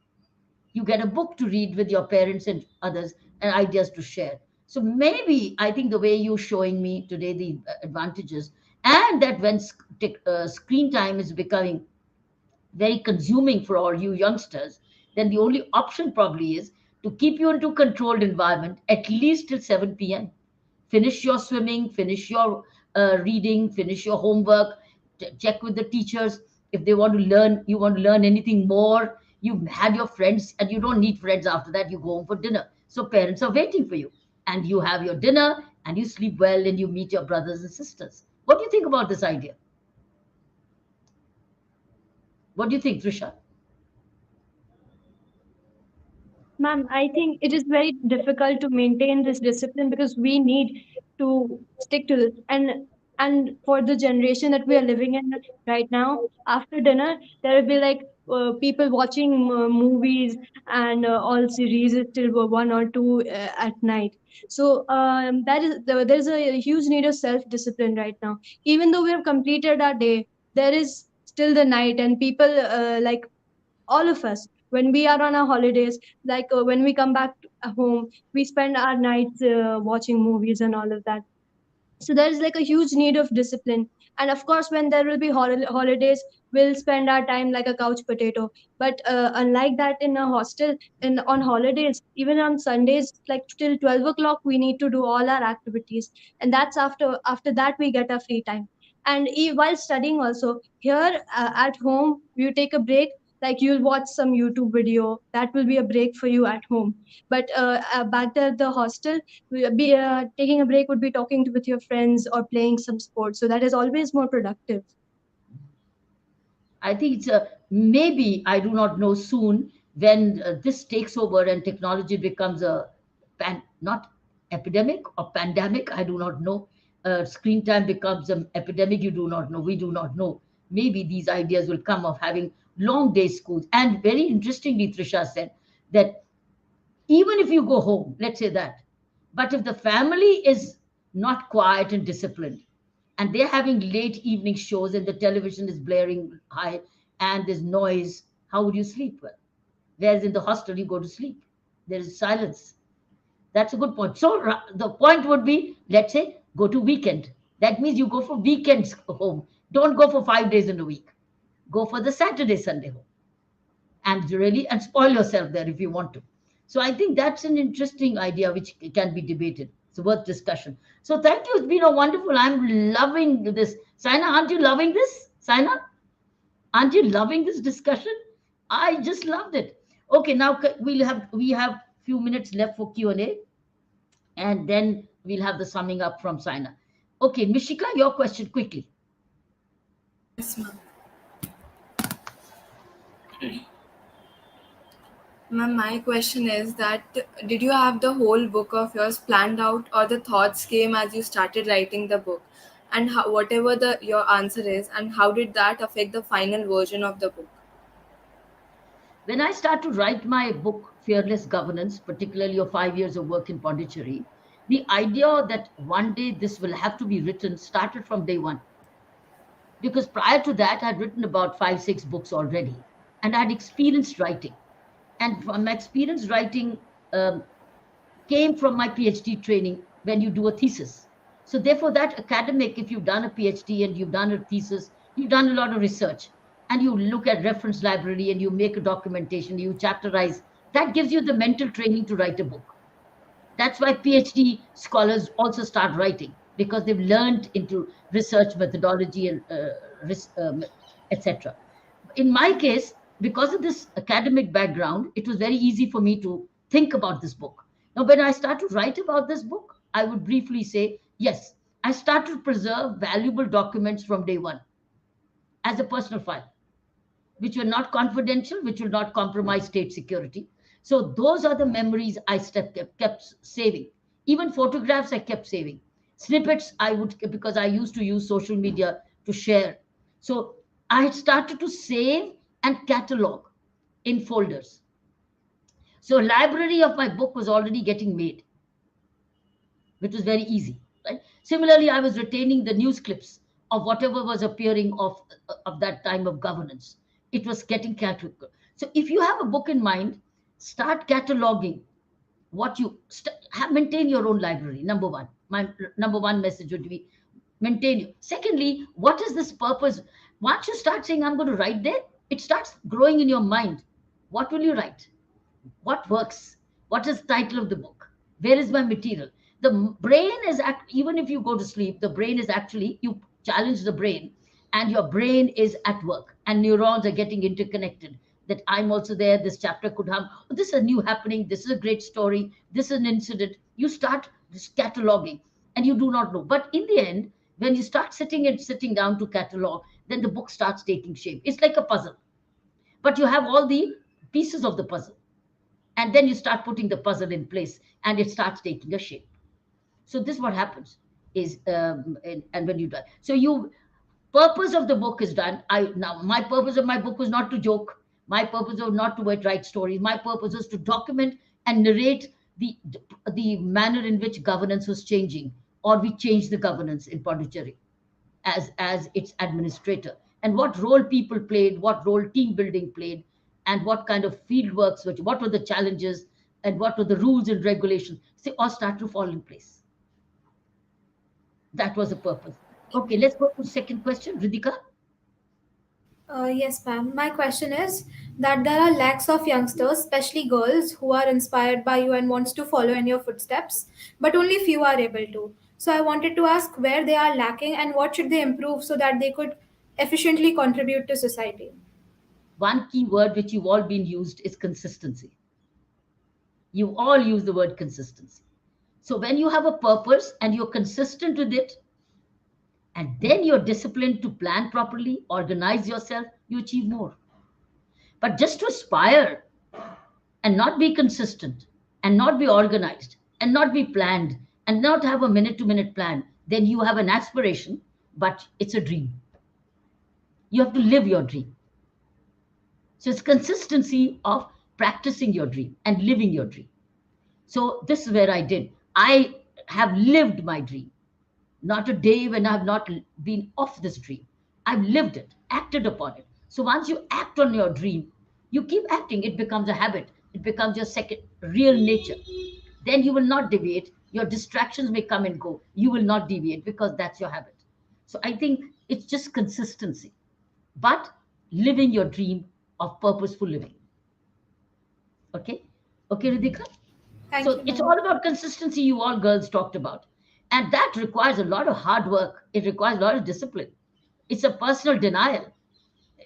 you get a book to read with your parents and others, and ideas to share. So maybe I think the way you're showing me today the advantages, and that when screen time is becoming very consuming for all you youngsters, then the only option probably is to keep you into controlled environment at least till 7 p.m. Finish your swimming, finish your reading, finish your homework, check with the teachers if they want to learn, you want to learn anything more. You've had your friends and you don't need friends after that. You go home for dinner. So parents are waiting for you. And you have your dinner and you sleep well and you meet your brothers and sisters. What do you think about this idea? What do you think, Trisha? Ma'am, I think it is very difficult to maintain this discipline because we need to stick to this. And for the generation that we are living in right now, after dinner, there will be like people watching movies and all series till 1 or 2 at night. So there is a huge need of self-discipline right now. Even though we have completed our day, there is still the night, and people like all of us when we are on our holidays, like when we come back home, we spend our nights watching movies and all of that. So there is like a huge need of discipline. And of course, when there will be holidays, we'll spend our time like a couch potato. But unlike that, in a hostel, in on holidays, even on Sundays, like till 12 o'clock, we need to do all our activities. And that's after that we get our free time. And while studying also, here at home, you take a break, like you'll watch some YouTube video. That will be a break for you at home. But back there at the hostel, taking a break would be talking with your friends or playing some sports. So that is always more productive. I think it's a maybe, I do not know, soon when this takes over and technology becomes a not epidemic or pandemic, I do not know. Screen time becomes an epidemic, you do not know, we do not know. Maybe these ideas will come of having long day schools. And very interestingly, Trisha said that even if you go home, let's say that, but if the family is not quiet and disciplined, and they're having late evening shows and the television is blaring high and there's noise, how would you sleep well? Whereas in the hostel, you go to sleep. There is silence. That's a good point. So the point would be, let's say, go to weekend. That means you go for weekends home. Don't go for 5 days in a week. Go for the Saturday, Sunday home and really and spoil yourself there if you want to. So I think that's an interesting idea which can be debated. It's worth discussion. So thank you. It's been a wonderful. I'm loving this. Saina, aren't you loving this? Saina, aren't you loving this discussion? I just loved it. Okay, now we have few minutes left for Q&A, and then we'll have the summing up from Saina. Okay, Mishika, your question quickly. Yes, ma'am. Ma'am, my question is that did you have the whole book of yours planned out, or the thoughts came as you started writing the book? And whatever your answer is, and how did that affect the final version of the book? When I start to write my book, Fearless Governance, particularly of 5 years of work in Pondicherry, the idea that one day this will have to be written started from day one. Because prior to that, I'd written about 5, 6 books already, and I'd experienced writing. And from my experience writing came from my PhD training when you do a thesis. So therefore, that academic, if you've done a PhD and you've done a thesis, you've done a lot of research, and you look at reference library and you make a documentation, you chapterize, that gives you the mental training to write a book. That's why PhD scholars also start writing, because they've learned into research methodology and etc. In my case, because of this academic background, it was very easy for me to think about this book. Now, when I start to write about this book, I would briefly say, yes, I start to preserve valuable documents from day one as a personal file, which were not confidential, which will not compromise state security. So those are the memories I kept saving. Even photographs I kept saving. Snippets I would, because I used to use social media to share. So I had started to save and catalog in folders. So library of my book was already getting made, which was very easy. Right? Similarly, I was retaining the news clips of whatever was appearing of that time of governance. It was getting cataloged. So if you have a book in mind, start cataloging what you maintain your own library. Number one, my number one message would be maintain you. Secondly, what is this purpose? Once you start saying, I'm going to write there, it starts growing in your mind. What will you write? What works? What is the title of the book? Where is my material? The brain is even if you go to sleep, the brain is actually, you challenge the brain, and your brain is at work, and neurons are getting interconnected. That I'm also there. This chapter could have, oh, this is a new happening. This is a great story. This is an incident. You start this cataloging, and you do not know. But in the end, when you start sitting down to catalog, then the book starts taking shape. It's like a puzzle, but you have all the pieces of the puzzle, and then you start putting the puzzle in place, and it starts taking a shape. So this what happens is, and when you do, so you, purpose of the book is done. I Now my purpose of my book was not to joke. My purpose was not to write stories. My purpose was to document and narrate the manner in which governance was changing, or we changed the governance in Pondicherry as its administrator, and what role people played, what role team building played, and what kind of field works, what were the challenges, and what were the rules and regulations. They all start to fall in place. That was the purpose. Okay, let's go to the second question, Ridhika. Yes, ma'am. My question is that there are lakhs of youngsters, especially girls, who are inspired by you and wants to follow in your footsteps, but only few are able to. So I wanted to ask where they are lacking and what should they improve so that they could efficiently contribute to society. One key word which you've all been used is consistency. You all use the word consistency. So when you have a purpose and you're consistent with it, and then you're disciplined to plan properly, organize yourself, you achieve more. But just to aspire and not be consistent, and not be organized, and not be planned, and not have a minute to minute plan, then you have an aspiration, but it's a dream. You have to live your dream. So it's consistency of practicing your dream and living your dream. So this is where I did. I have lived my dream. Not a day when I have not been off this dream. I've lived it, acted upon it. So once you act on your dream, you keep acting. It becomes a habit. It becomes your second real nature. Then you will not deviate. Your distractions may come and go. You will not deviate because that's your habit. So I think it's just consistency, but living your dream of purposeful living. Okay? Okay, Ridhika? Thank So you, it's ma'am. all about consistency, you all girls talked about. And that requires a lot of hard work. It requires a lot of discipline. It's a personal denial.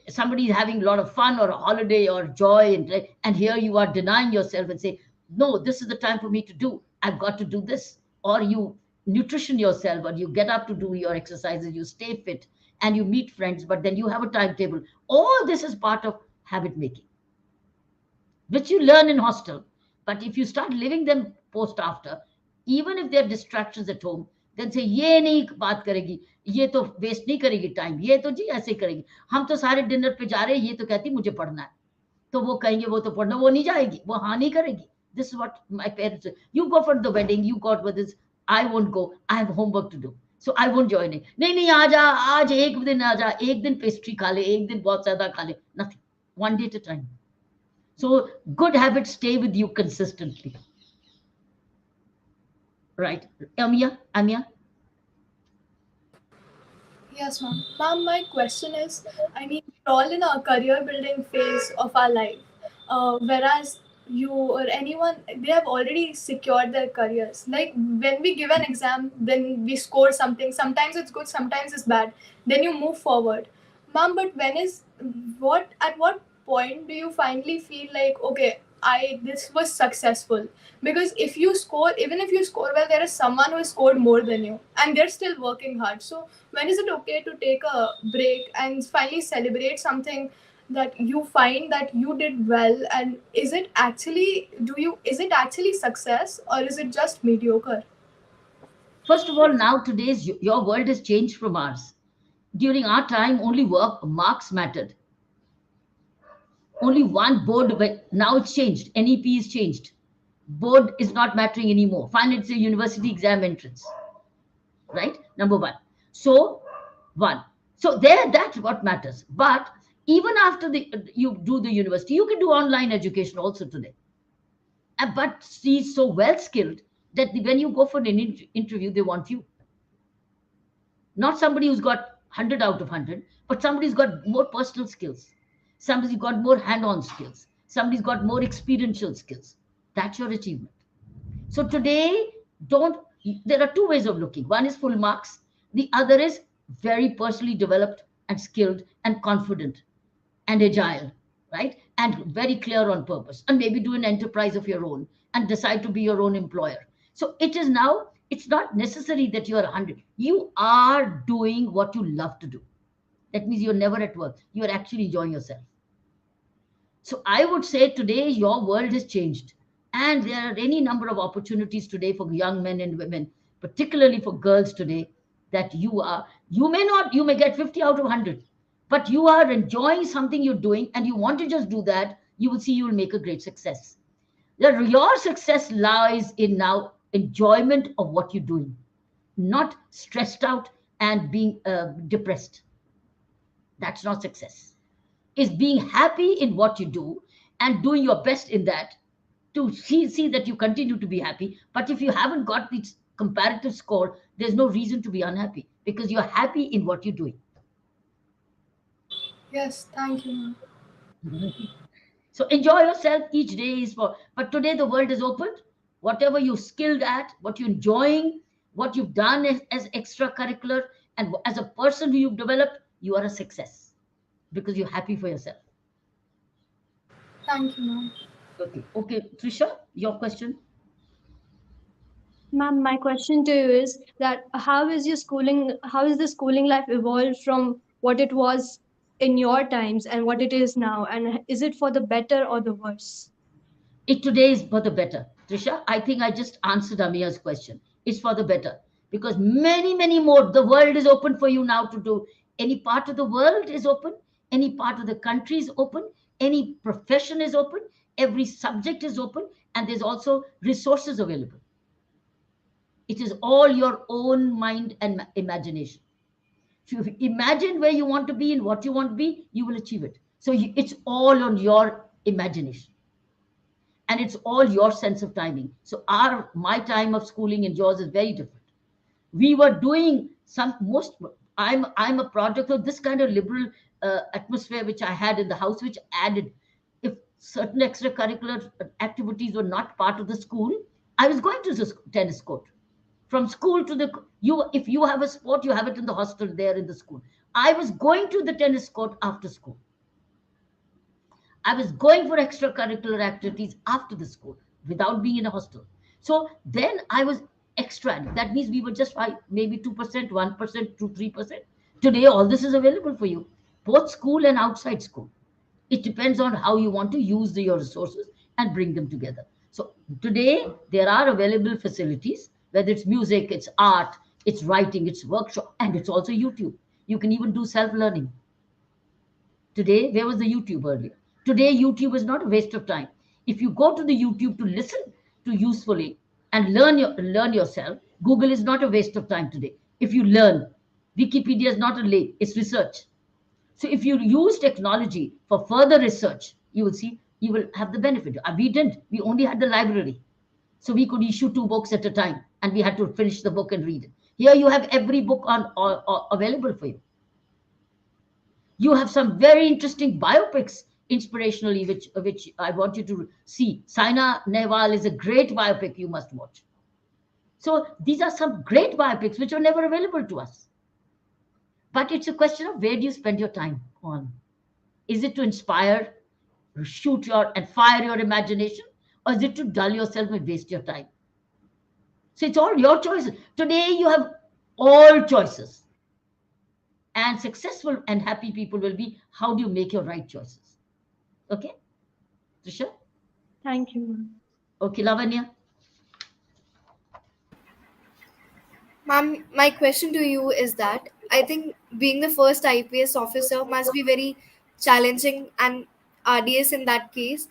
Somebody is having a lot of fun or a holiday or joy, and here you are denying yourself and say, no, this is the time for me to do. I've got to do this. Or you nutrition yourself, or you get up to do your exercises, you stay fit, and you meet friends, but then you have a timetable. All this is part of habit making, which you learn in hostel. But if you start living them post after, even if there are distractions at home, then say ये नहीं बात करेगी, ये तो waste नहीं करेगी time, ये तो जी ऐसे करेगी, हम तो सारे डिनर पे जा रहे हैं, ये तो कहती मुझे पढ़ना है, तो वो कहेंगे वो तो पढ़ना, वो नहीं जाएगी, वो हाँ नहीं करेगी. This is what my parents say. You go for the wedding, you got with this, I won't go, I have homework to do, so I won't join it. नहीं नहीं आ जा, आज एक दिन आ जा, एक दिन पेस्ट्री खा ले, एक दिन बहुत ज्यादा खा ले, nothing, one day at a time. So good habits stay with you consistently. Right. Amia? Yes, ma'am. Ma'am, my question is, I mean, we're all in a career building phase of our life, whereas you or anyone, they have already secured their careers. Like when we give an exam, then we score something. Sometimes it's good, sometimes it's bad. Then you move forward, ma'am. But at what point do you finally feel like, okay, I this was successful? Because if you score, even if you score well, there is someone who has scored more than you, and they're still working hard. So when is it okay to take a break and finally celebrate something that you find that you did well? And is it actually success, or is it just mediocre? First of all, now today's your world has changed from ours. During our time, only work marks mattered. Only one board, but now it's changed. NEP is changed. Board is not mattering anymore. Finally, it's a university exam entrance. Right? Number one. So, one. So there, that's what matters. But even after you do the university, you can do online education also today. But she's so well skilled that when you go for an interview, they want you. Not somebody who's got 100 out of 100, but somebody who's got more personal skills. Somebody's got more hand-on skills. Somebody's got more experiential skills. That's your achievement. So today, don't, there are two ways of looking. One is full marks, the other is very personally developed and skilled and confident and agile, right? And very clear on purpose, and maybe do an enterprise of your own and decide to be your own employer. So it is now, it's not necessary that you are 100. You are doing what you love to do. That means you're never at work. You're actually enjoying yourself. So I would say today your world has changed. And there are any number of opportunities today for young men and women, particularly for girls today, that you may not, you may get 50 out of 100, but you are enjoying something you're doing and you want to just do that, you will see you will make a great success. Your success lies in now enjoyment of what you're doing, not stressed out and being depressed. That's not success. Is being happy in what you do and doing your best in that to see that you continue to be happy. But if you haven't got this comparative score, there's no reason to be unhappy because you're happy in what you're doing. Yes, thank you, ma'am. So enjoy yourself. Each day is for, but today the world is opened. Whatever you're skilled at, what you're enjoying, what you've done as extracurricular, and as a person who you've developed, you are a success because you're happy for yourself. Thank you, ma'am. Okay, okay, Trisha, your question. Ma'am, my question to you is that how is the schooling life evolved from what it was in your times and what it is now? And is it for the better or the worse? It today is for the better. Trisha, I think I just answered Amia's question. It's for the better because many more. The world is open for you now to do. Any part of the world is open. Any part of the country is open. Any profession is open. Every subject is open. And there's also resources available. It is all your own mind and imagination. If you imagine where you want to be and what you want to be, you will achieve it. So it's all on your imagination and it's all your sense of timing. So my time of schooling and yours is very different. We were doing some most. I'm a product of this kind of liberal atmosphere which I had in the house, which added if certain extracurricular activities were not part of the school, I was going to the tennis court. From school to the you, if you have a sport, you have it in the hostel there in the school. I was going to the tennis court after school. I was going for extracurricular activities after the school without being in a hostel. So then I was extra. That means we were just maybe 2%, 1%, 2, 3%. Today, all this is available for you, both school and outside school. It depends on how you want to use your resources and bring them together. So today, there are available facilities, whether it's music, it's art, it's writing, it's workshop, and it's also YouTube. You can even do self-learning. Today, where was the YouTube earlier? Today, YouTube is not a waste of time. If you go to the YouTube to listen to usefully and learn yourself, Google is not a waste of time today. If you learn, Wikipedia is not a late, it's research. So if you use technology for further research, you will see you will have the benefit. We didn't. We only had the library. So we could issue 2 books at a time and we had to finish the book and read it. Here you have every book available for you. You have some very interesting biopics inspirationally, which I want you to see. Saina Nehwal is a great biopic you must watch. So these are some great biopics which are never available to us. But it's a question of where do you spend your time on? Is it to inspire, shoot and fire your imagination, or is it to dull yourself and waste your time? So it's all your choices. Today you have all choices. And successful and happy people will be how do you make your right choices? Okay, Trisha? Thank you. Okay, Lavanya? Ma'am, my question to you is that I think being the first IPS officer must be very challenging and arduous in that case.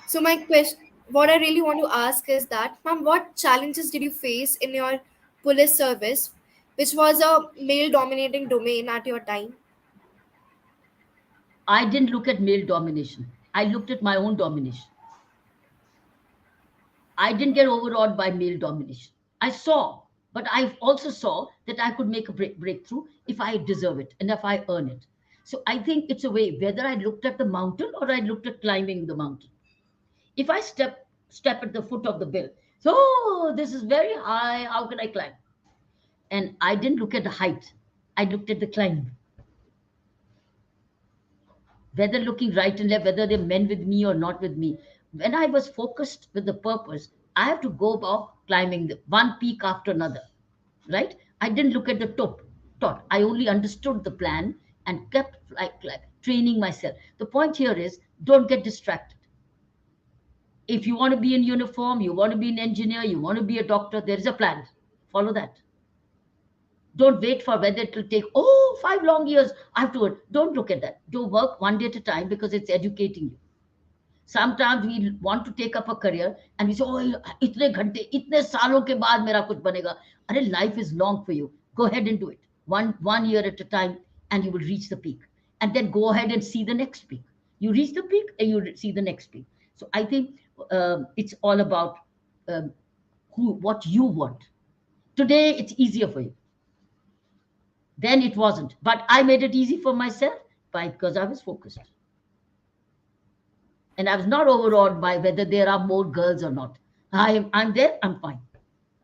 So my question, what I really want to ask is that, ma'am, what challenges did you face in your police service, which was a male-dominating domain at your time? I didn't look at male domination. I looked at my own domination. I didn't get overawed by male domination. I saw, but I also saw that I could make a breakthrough if I deserve it and if I earn it. So I think it's a way whether I looked at the mountain or I looked at climbing the mountain. If I step at the foot of the bill, so this is very high, how can I climb? And I didn't look at the height, I looked at the climb. Whether looking right and left, whether they're men with me or not with me. When I was focused with the purpose, I have to go about climbing the one peak after another, right? I didn't look at the top. I only understood the plan and kept like training myself. The point here is don't get distracted. If you want to be in uniform, you want to be an engineer, you want to be a doctor, there is a plan. Follow that. Don't wait for whether it will take, 5 long years. I have to. Don't look at that. Do work one day at a time because it's educating you. Sometimes we want to take up a career and we say, oh, itne ghante, itne saalon ke baad mera kuch banega. Arey, life is long for you. Go ahead and do it. One year at a time and you will reach the peak. And then go ahead and see the next peak. You reach the peak and you see the next peak. So I think it's all about um, what you want. Today, it's easier for you. Then it wasn't. But I made it easy for myself because I was focused. And I was not overawed by whether there are more girls or not. I'm there, I'm fine.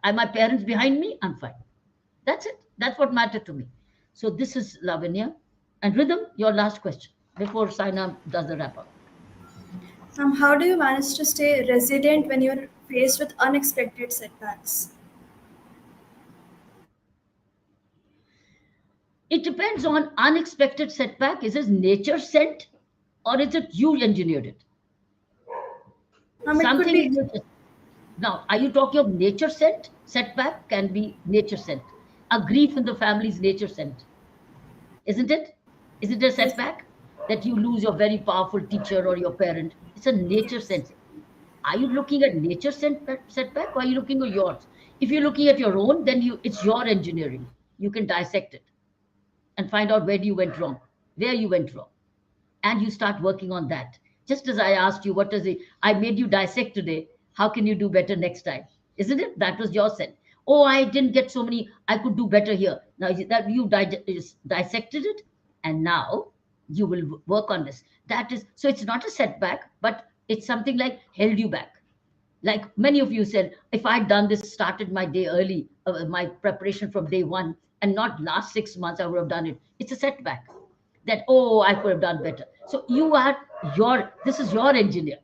My parents behind me, I'm fine. That's it. That's what mattered to me. So this is Lavinia. And Rhythm, your last question before Saina does the wrap up. How do you manage to stay resilient when you're faced with unexpected setbacks? It depends on unexpected setback. Is it nature sent or is it you engineered it? It could Something be. is nature. Now, are you talking of nature sent? Setback can be nature sent. A grief in the family is nature sent, isn't it? Is it a Yes. setback that you lose your very powerful teacher or your parent? It's a nature Yes. sense. Are you looking at nature setback or are you looking at yours? If you're looking at your own, then it's your engineering. You can dissect it and find out where you went wrong, and you start working on that. Just as I asked you, what is it? I made you dissect today. How can you do better next time? Isn't it? That was your sense. Oh, I didn't get so many. I could do better here. Now that you dissected it, and now you will work on this. That is so. It's not a setback, but it's something like held you back. Like many of you said, if I'd done this, started my day early, my preparation from day one, and not last 6 months, I would have done it. It's a setback that, oh, I could have done better. So this is your engineered.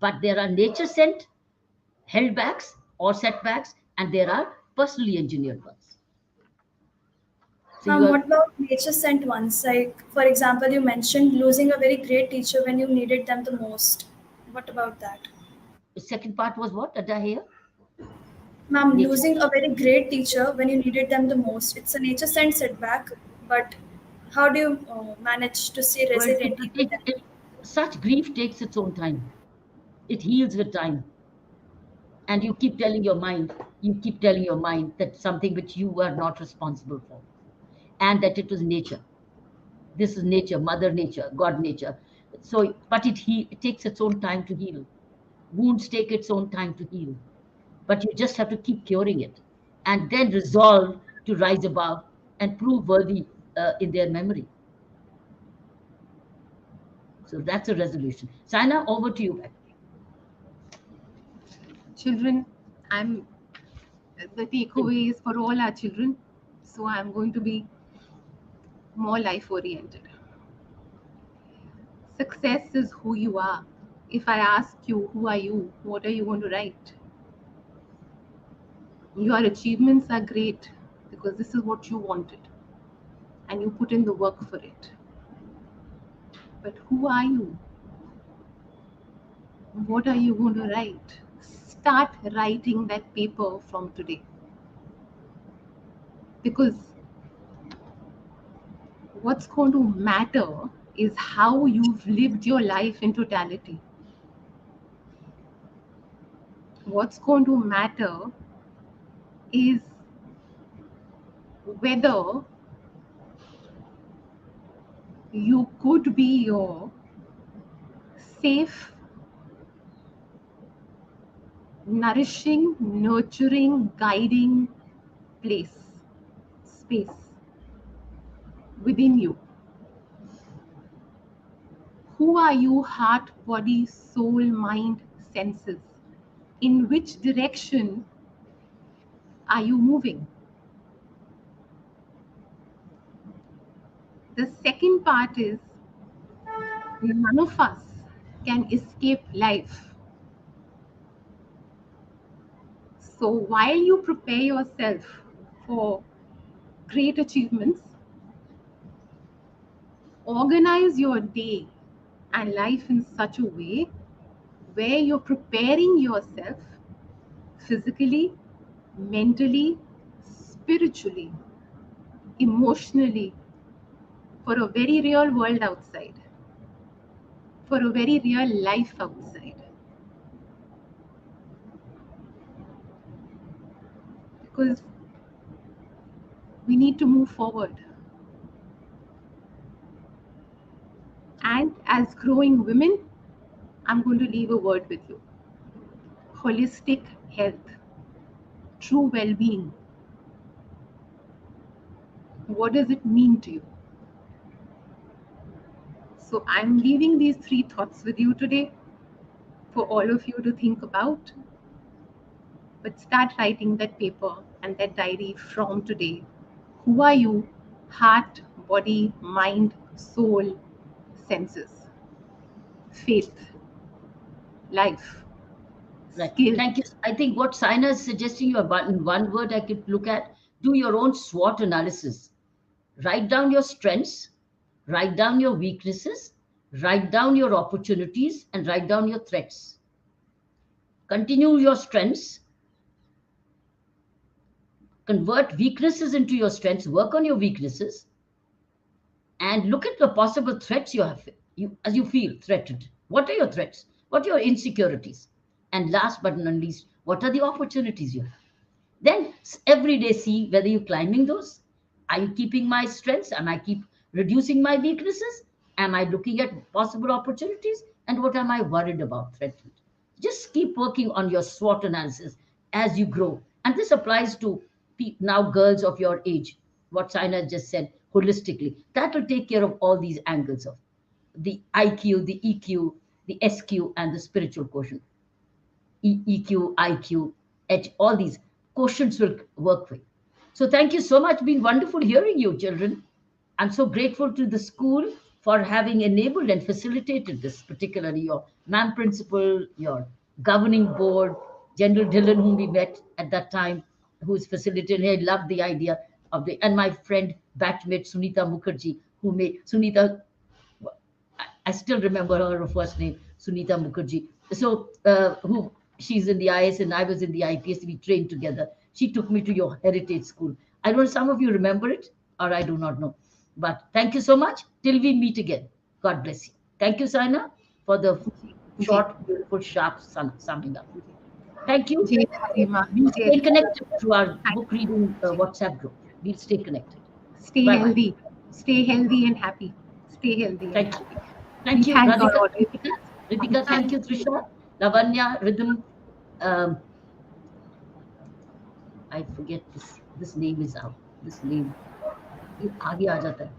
But there are nature sent held backs or setbacks, and there are personally engineered ones. So you are, What about nature sent ones? Like, for example, you mentioned losing a very great teacher when you needed them the most. What about that? the second part was what? Did I hear? Nature. Losing a very great teacher when you needed them the most. It's a nature sent setback, but how do you manage to stay Well, resilient even then? such grief takes its own time. It heals with time. And you keep telling your mind that something which you were not responsible for, and that it was nature. This is nature, mother nature, god nature. So but it takes its own time to heal. Wounds take its own time to heal, but you just have to keep curing it and then resolve to rise above and prove worthy in their memory. So that's a resolution. Saina, over to you back. Children, I'm the takeaway is for all our children. So I'm going to be more life oriented. Success is who you are. If I ask you, who are you? What are you going to write? Your achievements are great because this is what you wanted and you put in the work for it. But who are you? What are you going to write? Start writing that paper from today. Because what's going to matter is how you've lived your life in totality. What's going to matter is whether you could be your safe, nourishing, nurturing, guiding space within you. Who are you, heart, body, soul, mind, senses. In which direction are you moving? The second part is none of us can escape life. So while you prepare yourself for great achievements, organize your day and life in such a way where you're preparing yourself physically, mentally, spiritually, emotionally for a very real world outside, for a very real life outside. Because we need to move forward. And as growing women, I'm going to leave a word with you. Holistic health, true well-being. What does it mean to you? So I'm leaving these 3 thoughts with you today for all of you to think about. But start writing that paper and that diary from today. Who are you? Heart, body, mind, soul, senses, faith, life, Right. skill. Thank you. I think what Saina is suggesting you about in one word I could look at, do your own SWOT analysis. Write down your strengths, write down your weaknesses, write down your opportunities, and write down your threats. Continue your strengths, convert weaknesses into your strengths, work on your weaknesses, and look at the possible threats you have, as you feel threatened. What are your threats? What are your insecurities? And last but not least, what are the opportunities you have? Then every day see whether you're climbing those. Are you keeping my strengths? Am I keep reducing my weaknesses? Am I looking at possible opportunities? And what am I worried about, threatened? Just keep working on your SWOT analysis as you grow. And this applies to now girls of your age. What Saina just said holistically. That will take care of all these angles of the IQ, the EQ, the SQ, and the spiritual quotient. EQ, IQ, H, all these quotients will work for you. So thank you so much. Been wonderful hearing you, children. I'm so grateful to the school for having enabled and facilitated this, particularly your ma'am principal, your governing board, General Dillon, whom we met at that time, who's facilitated. I loved the idea of and my friend, batchmate Sunita Mukherjee, who made Sunita. I still remember her first name, Sunita Mukherjee. So, who she's in the IS and I was in the IPS. We trained together. She took me to your heritage school. I don't know, some of you remember it, or I do not know. But thank you so much. Till we meet again. God bless you. Thank you, Saina, for the short, beautiful, sharp summing up. Thank you. We'll stay connected to our book reading WhatsApp group. We'll stay connected. Stay Bye-bye. healthy. Stay healthy and happy. Stay healthy and Thank happy. you. Thank you, Thank God Radhika. Ritika, thank you, Trisha, Lavanya, Rhythm. I forget this name is out. This name ये आगे आ जाता है.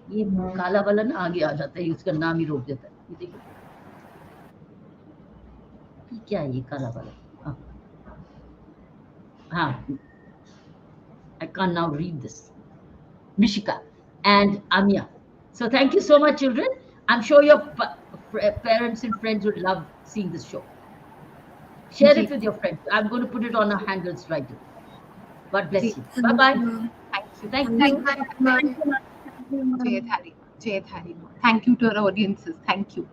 ये काला वाला ना आगे आ जाता है, उसका नाम ही रोक देता है. ये देखो ये क्या है, ये काला वाला. हाँ, I can't now read this. Mishika and Amia. So thank you so much, children. I'm sure your parents and friends would love seeing this show. Share it with your friends. I'm going to put it on our handles right now. God bless you. Bye-bye. Thank you. Jai Dhari. Thank you to our audiences. Thank you.